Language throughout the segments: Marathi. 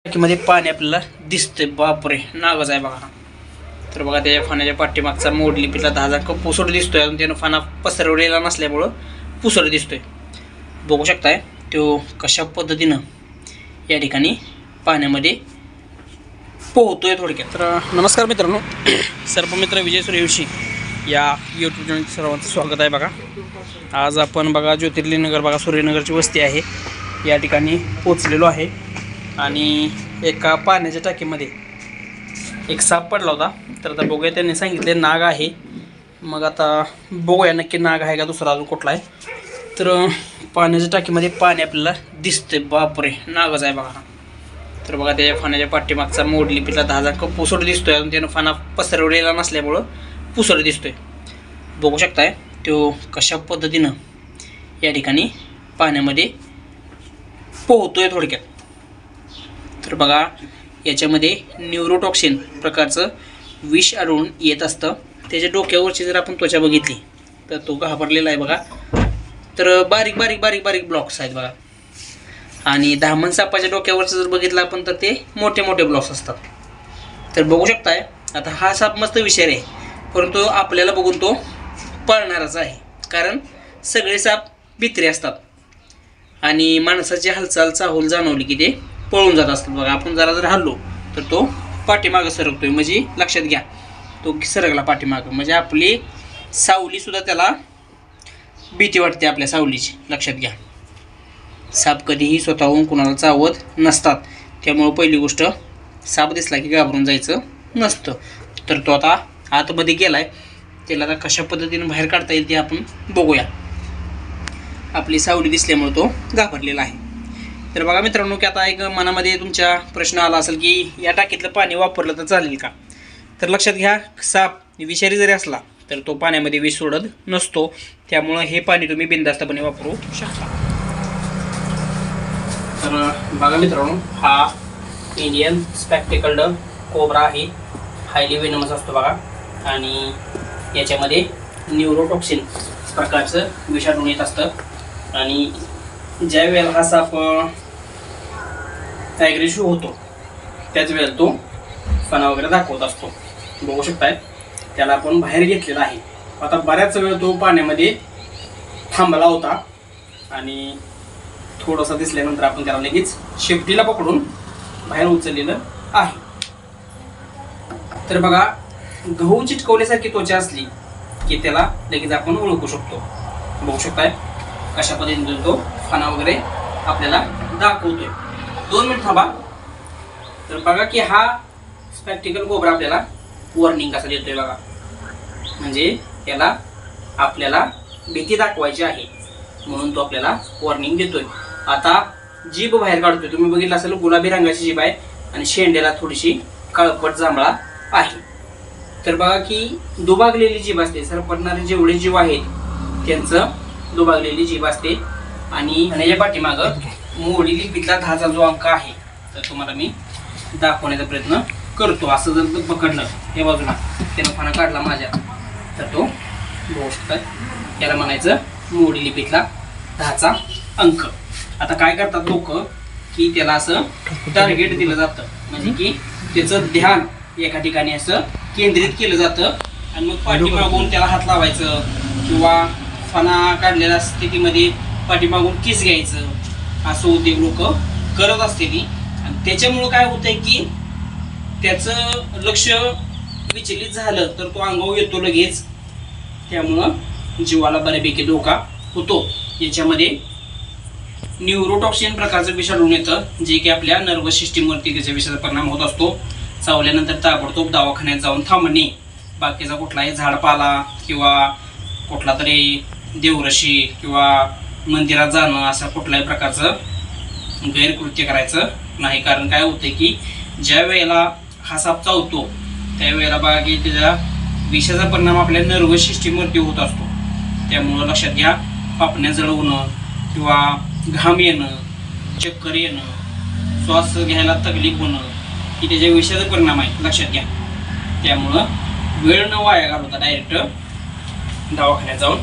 मध्ये पाणी आपल्याला दिसतंय. बापरे, नागच आहे बघा. तर बघा त्याच्या फाण्याच्या पाठीमागचा मोड लिपीतला 10,000 पुसट दिसतोय. अजून त्यानं फाना पसरवलेला नसल्यामुळं पुसट दिसतोय. बघू शकताय तो कशा पद्धतीनं या ठिकाणी पाण्यामध्ये पोहतोय थोडक्यात. तर नमस्कार मित्रांनो, सर्पमित्र विजय सूर्यवंशी या यूट्यूब चॅनल सर्वांचं स्वागत आहे. बघा आज आपण बघा ज्योतिर्लिंगनगर बघा सूर्यनगरची वस्ती आहे या ठिकाणी पोचलेलो आहे. आणि एका पाण्याच्या टाकीमध्ये एक साप पडला होता. तर आता बघूया, त्यांनी सांगितले नाग आहे. मग आता बघूया नक्की नाग आहे का दुसरा अजून कुठला आहे. तर पाण्याच्या टाकीमध्ये पाणी आपल्याला दिसतंय. बापरे, नागच आहे बघा. तर बघा त्याच्या फाण्याच्या पाठीमागचा मोड लिपीतला 10,000 पुसट दिसतोय. अजून त्यानं फाना पसरवलेला नसल्यामुळं पुसट दिसतोय. बघू शकताय तो कशा पद्धतीनं या ठिकाणी पाण्यामध्ये पोहतोय थोडक्यात. तर बघा याच्यामध्ये न्यूरोटॉक्सिन प्रकारचं विष आढळून येत असतं. त्याच्या डोक्यावरची जर आपण त्वचा बघितली तर तो घाबरलेला आहे बघा. तर बारीक बारीक बारीक बारीक ब्लॉक्स आहेत बघा. आणि धामण सापाच्या डोक्यावरचं जर बघितलं आपण तर ते मोठे मोठे ब्लॉक्स असतात. तर बघू शकताय आता हा साप मस्त विषारी आहे, परंतु आपल्याला बघून तो पळणारच आहे. कारण सगळे साप भित्रे असतात आणि माणसाची हालचाल चाहूल जाणवली की ते पळून जात असतात बघा. आपण जरा जर हल्लो तर तो पाठीमागं सरकतोय. म्हणजे लक्षात घ्या तो सरकला पाठीमागं, म्हणजे आपली सावलीसुद्धा त्याला भीती वाटते आपल्या सावलीची. लक्षात घ्या, साप कधीही स्वतःहून कुणाला चावत नसतात. त्यामुळं पहिली गोष्ट साप दिसला की घाबरून जायचं नसतं. तर तो आता आतमध्ये गेलाय, त्याला आता कशा पद्धतीने बाहेर काढता येईल ते आपण बघूया. आपली सावली दिसल्यामुळे तो घाबरलेला आहे. तर बघा मित्रांनो, की आता एक मनामध्ये तुमच्या प्रश्न आला असेल की या टाकीतलं पाणी वापरलं तर चालेल का. तर लक्षात घ्या, साप विषारी जरी असला तर तो पाण्यामध्ये विष सोडत नसतो. त्यामुळं हे पाणी तुम्ही बिनधास्तपणे वापरू शकता. तर बघा मित्रांनो, हा इंडियन स्पेक्टिकल्ड कोब्रा आहे. हायली वेनमस असतो बघा. आणि याच्यामध्ये न्यूरोटॉक्सिन प्रकारचं विष आढळून येत असतं. आणि ज्या वेळेला हा साप ॲग्रेसिव्ह होतो त्याच वेळेला तो फणा वगैरे दाखवत असतो. बघू शकताय त्याला आपण बाहेर घेतलेला आहे. आता बऱ्याच वेळ तो पाण्यामध्ये थांबला होता आणि थोडासा दिसल्यानंतर आपण त्याला लगेच शेपटीला पकडून बाहेर उचललेलं आहे. तर बघा, गहू चिटकवल्यासारखी त्वचा असली की त्याला लगेच आपण ओळखू शकतो. बघू शकताय कशा पद्धतीने तो फणा वगैरे आपल्याला दाखवतोय. 2 मिनिट थांबा. तर बघा की हा स्पेक्टिकल कोब्रा आपल्याला वॉर्निंग कसा देतोय बघा. म्हणजे त्याला आपल्याला भीती दाखवायची आहे म्हणून तो आपल्याला वॉर्निंग देतोय. आता जीभ बाहेर काढतोय. तुम्ही बघितलं असेल गुलाबी रंगाची जीभ आहे आणि शेंड्याला थोडीशी काळपट जांभळा आहे. तर बघा की दुभागलेली जीभ असते. सरपटणारे जेवढे जीव आहेत त्यांचं दुभागलेली जीभ असते. आणि याच्या पाठीमागं मोडी लिपीतला 10चा जो अंक आहे तर तुम्हाला मी दाखवण्याचा प्रयत्न करतो. असं जर पकडलं या बाजूला त्यानं फाना काढला माझ्या तर तो बघू शकतात त्याला म्हणायचं मोडी लिपीतला 10चा अंक. आता काय करतात लोक की त्याला असं टार्गेट दिलं जातं, म्हणजे की त्याचं ध्यान एका ठिकाणी असं केंद्रित केलं जातं आणि मग पाठीमागून त्याला हात लावायचं किंवा फणा काढलेल्या स्थितीमध्ये पाठीमागून किस घ्यायचं असं उद्योग लोक करत असते ती. आणि त्याच्यामुळं काय होतंय की त्याचं लक्ष विचलित झालं तर तो अंगावर येतो लगेच. त्यामुळं जीवाला बऱ्यापैकी धोका होतो. याच्यामध्ये न्यूरोटॉक्सिन प्रकारचं विष आढळून येतं, जे की आपल्या नर्वस सिस्टीमवरती त्याच्या विषाचा परिणाम होत असतो. चावल्यानंतर ताबडतोब दवाखान्यात जाऊन थांबणे, बाकीचा कुठलाही झाडपाला किंवा कुठला तरी देवरशी किंवा मंदिरात जाणं असं कुठल्याही प्रकारचं गैरकृत्य करायचं नाही. कारण काय होतं की ज्या वेळेला हा साप चावतो त्यावेळेला बघा की त्याच्या विषाचा परिणाम आपल्या नर्वस सिस्टीमवरती होत असतो. त्यामुळं लक्षात घ्या, पापण्या जळवणं किंवा घाम येणं, चक्कर येणं, श्वास घ्यायला तकलीफ होणं ही त्याच्या विषाचा परिणाम आहे. लक्षात घ्या. त्यामुळं वेळ न वाया घालवता डायरेक्ट दवाखान्यात जाऊन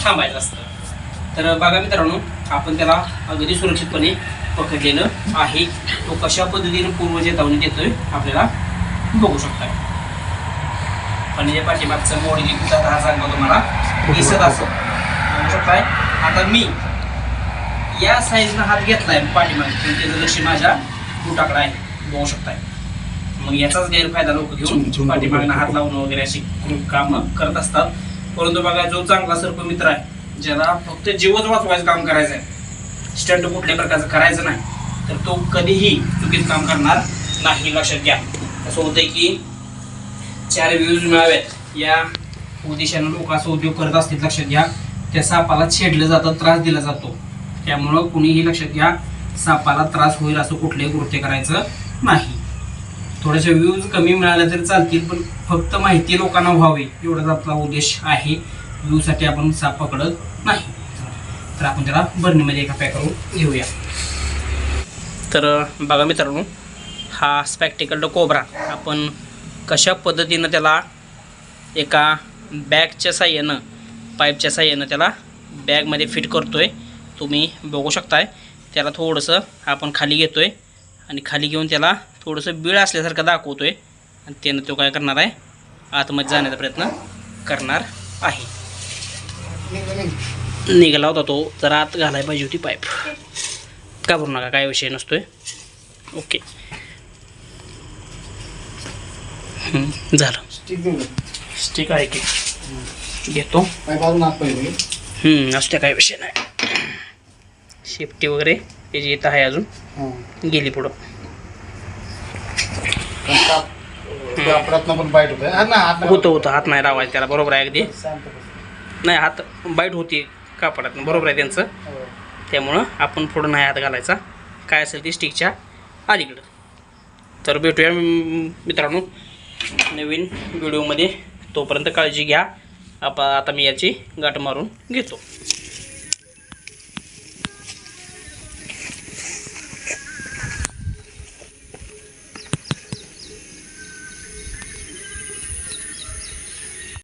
थांबायचं असतं. तर बघा मित्रांनो, आपण त्याला अगदी सुरक्षितपणे पकडलेलं आहे. तो कशा पद्धतीने पूर्व चेतावणी देतोय आपल्याला बघू शकता. फण्याच्या पाठीमागचं मोडली पिठा हा चांगला तुम्हाला दिसत असं बघू शकताय. आता मी या साईजनं हात घेतलाय पाठीमागे, त्याचं लक्ष माझ्या बुटाकडे आहे बघू शकताय. मग याचाच गैरफायदा लोक घेऊन पाठीमागनं हात लावून वगैरे अशी कामं करत असतात. परंतु बघा, जो चांगला सर्प मित्र आहे, ज्याला फक्त जीवच वाचवायचं काम करायचं आहे, स्टंट कुठल्या प्रकारचं करायचं नाही, तर तो कधीही चुकीचं काम करणार नाही. लक्षात घ्या. असं होतंय की 4 व्ह्यूज मिळाव्यात या उद्देशानं लोक असं उद्योग करत असतील. लक्षात घ्या, त्या सापाला छेडलं जातं, त्रास दिला जातो. त्यामुळं कुणीही लक्षात घ्या, सापाला त्रास होईल असं कुठलंही कृत्य करायचं नाही. थोडेसे व्ह्यूज कमी मिळाले तरी चालतील, पण फक्त माहिती लोकांना व्हावी एवढाच आपला उद्देश आहे. व्ह्यूसाठी आपण साप पकडत नाही. तर आपण त्याला बरणीमध्ये एका पॅक करून घेऊया. तर बघा मित्रांनो, हा स्पॅक्टिकल्ड कोब्रा आपण कशा पद्धतीनं त्याला एका बॅगच्या साह्यानं, पाईपच्या साह्यानं त्याला बॅगमध्ये फिट करतोय तुम्ही बघू शकताय. त्याला थोडंसं आपण खाली घेतोय आणि खाली घेऊन त्याला थोडंसं बीळ असल्यासारखं दाखवतोय आणि त्यानं तो काय करणार आहे, आतमध्ये जाण्याचा प्रयत्न करणार आहे. निघाला होता तो, जरा आत घालायला पाहिजे होती पाईप. घाबरू नका, काय विषय नसतोय. ओके, झालं. स्टिक आहे की घेतो. असते, काय विषय नाही. शेफ्टी वगैरे त्याची येत आहे, अजून गेली पुढं. होतं हात नाही लावायचं त्याला. बरोबर आहे अगदी. नाही, हात बाईट होती कापडात. बरोबर आहे त्यांचं. त्यामुळं आपण पुढं नाही हात घालायचा, काय असेल ती स्टिकच्या अलीकडं. तर भेटूया मित्रांनो नवीन व्हिडिओमध्ये. तोपर्यंत काळजी घ्या. आता मी याची गाठ मारून घेतो.